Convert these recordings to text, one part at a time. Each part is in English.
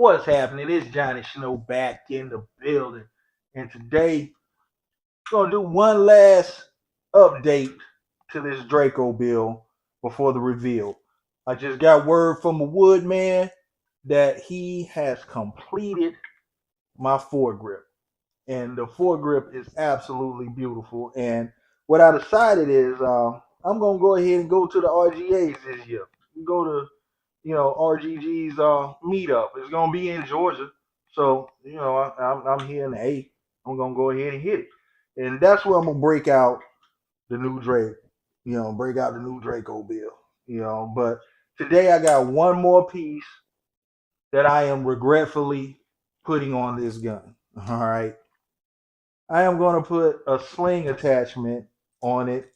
What's happening? It's Johnny Snow back in the building. And today, we're going to do one last update to this Draco build before the reveal. I just got word from a woodman that he has completed my foregrip. And the foregrip is absolutely beautiful. And what I decided is I'm going to go ahead and go to the RGAs this year. Go to RGG's meetup. It's gonna be in Georgia, so I'm here in the A. I'm gonna go ahead and hit it, and that's where I'm gonna break out the new Drake. Break out the new Draco bill. But today I got one more piece that I am regretfully putting on this gun. All right, I am gonna put a sling attachment on it.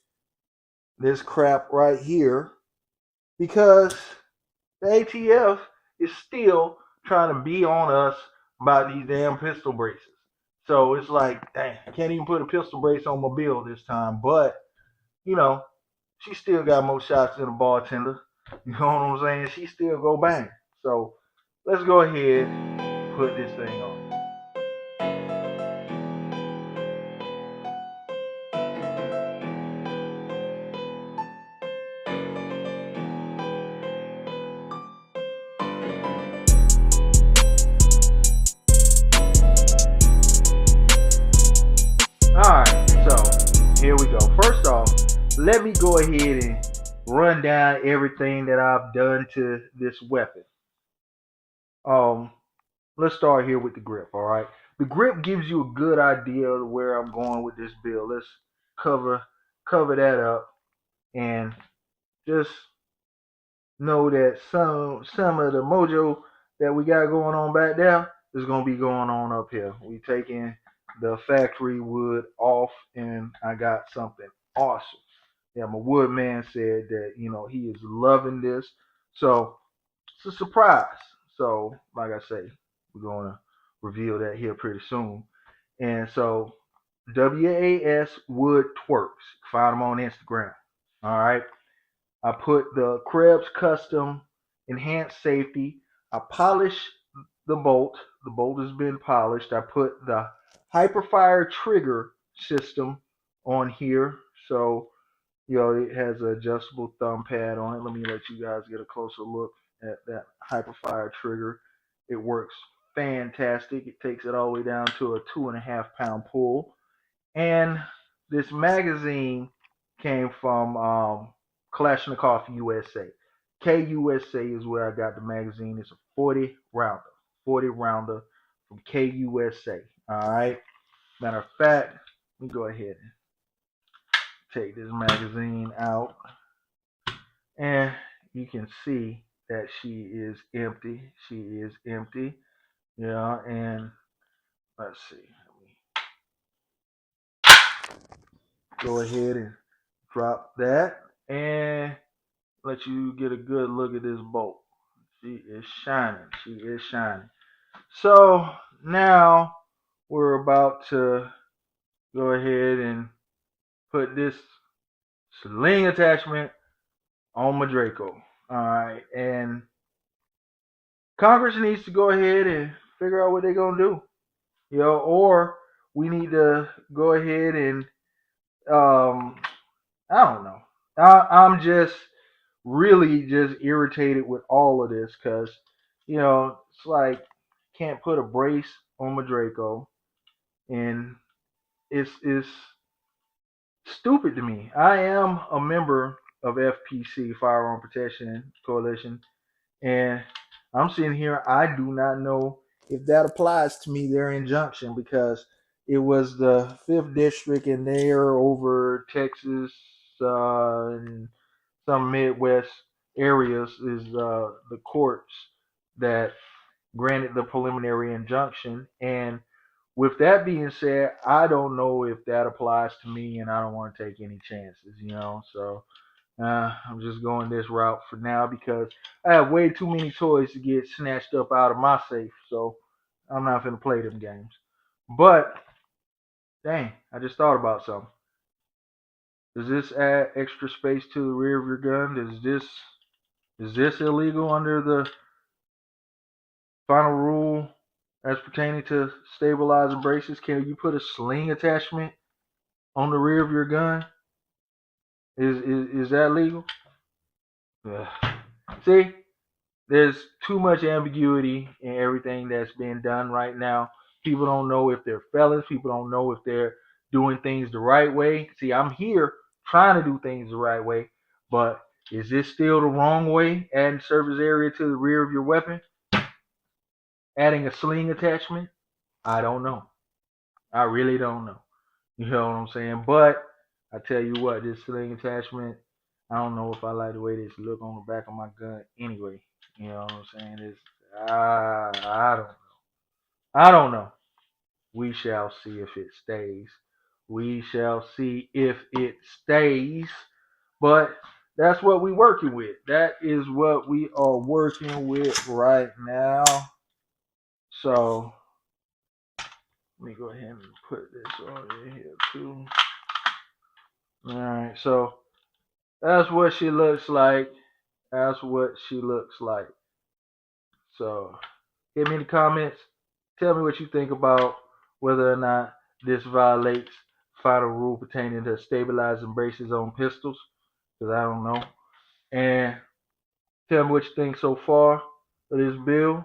This crap right here because the ATF is still trying to be on us about these damn pistol braces. So it's like, dang, I can't even put a pistol brace on my bill this time. But, you know, she still got more shots than a bartender. You know what I'm saying? She still go bang. So let's go ahead and put this thing on. Alright, so here we go. First off, let me go ahead and run down everything that I've done to this weapon. Let's start here with the grip, all right? The grip gives you a good idea of where I'm going with this build. Let's cover that up and just know that some of the mojo that we got going on back there is gonna be going on up here. We taking the factory wood off and I got something awesome. Yeah, my woodman said that, he is loving this. So it's a surprise. So, like I say, we're gonna reveal that here pretty soon. And so, WAS Wood Twerks. Find them on Instagram. All right. I put the Krebs Custom Enhanced Safety. I polished the bolt. The bolt has been polished. I put the Hyperfire trigger system on here. So, it has an adjustable thumb pad on it. Let me let you guys get a closer look at that Hyperfire trigger. It works fantastic. It takes it all the way down to a 2.5 pound pull. And this magazine came from Kalashnikov USA. KUSA is where I got the magazine. It's a 40 rounder. 40 rounder from KUSA. All right. Matter of fact, let me go ahead and take this magazine out. And you can see that she is empty. She is empty. Yeah, and let's see. Let me go ahead and drop that and let you get a good look at this bolt. She is shining. She is shining. So now we're about to go ahead and put this sling attachment on my Draco. Alright, and Congress needs to go ahead and figure out what they're gonna do. Or we need to go ahead and I don't know. I'm just really just irritated with all of this because it's like can't put a brace on my Draco, and it's stupid to me. I am a member of FPC, Firearm Protection Coalition, and I'm sitting here. I do not know if that applies to me, their injunction, because it was the 5th district and they're over Texas and some Midwest areas is the courts that granted the preliminary injunction. And with that being said, I don't know if that applies to me, and I don't want to take any chances. So I'm just going this route for now because I have way too many toys to get snatched up out of my safe. So I'm not going to play them games. But, dang, I just thought about something. Does this add extra space to the rear of your gun? Is this illegal under the Final rule as pertaining to stabilizer braces: can you put a sling attachment on the rear of your gun? Is that legal? Ugh. See, there's too much ambiguity in everything that's being done right now. People don't know if they're felons. People don't know if they're doing things the right way. See, I'm here trying to do things the right way, but is this still the wrong way? Adding surface area to the rear of your weapon? Adding a sling attachment? I don't know. I really don't know. You know what I'm saying? But I tell you what, this sling attachment, I don't know if I like the way this look on the back of my gun anyway. You know what I'm saying? I don't know. I don't know. We shall see if it stays. We shall see if it stays. But that's what we're working with. That is what we are working with right now. So let me go ahead and put this on in here too. Alright, so that's what she looks like. That's what she looks like. So hit me in the comments. Tell me what you think about whether or not this violates final rule pertaining to stabilizing braces on pistols, because I don't know. And tell me what you think so far of this build.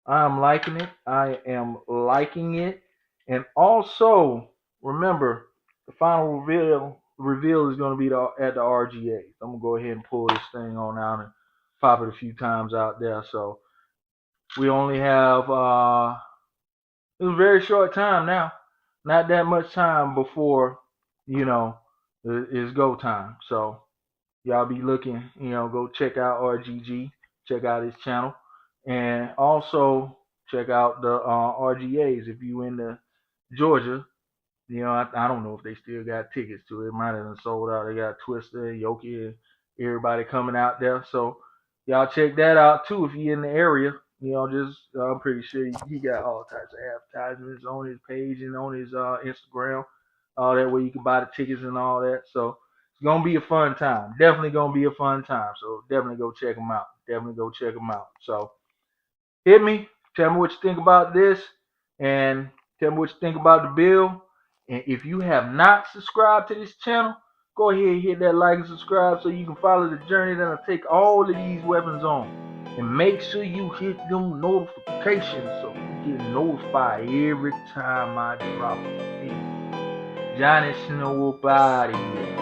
I'm liking it. I am liking it. And also, remember, the final reveal is going to be at the RGAs. I'm going to go ahead and pull this thing on out and pop it a few times out there. So we only have it's a very short time now. Not that much time before, you know, it's go time. So y'all be looking, go check out RGG, check out his channel, and also check out the RGAs if you in the Georgia. I don't know if they still got tickets to it. It might have been sold out. They got Twister, Yoki, and everybody coming out there. So y'all check that out too if you in the area. I'm pretty sure he got all types of advertisements on his page and on his Instagram. All that where you can buy the tickets and all that. So it's gonna be a fun time. Definitely gonna be a fun time. So definitely go check them out. Definitely go check them out. So hit me. Tell me what you think about this, and tell me what you think about the build. And if you have not subscribed to this channel, go ahead and hit that like and subscribe so you can follow the journey that I take all of these weapons on. And make sure you hit them notifications so you get notified every time I drop a video. Johnny Snow up out of here.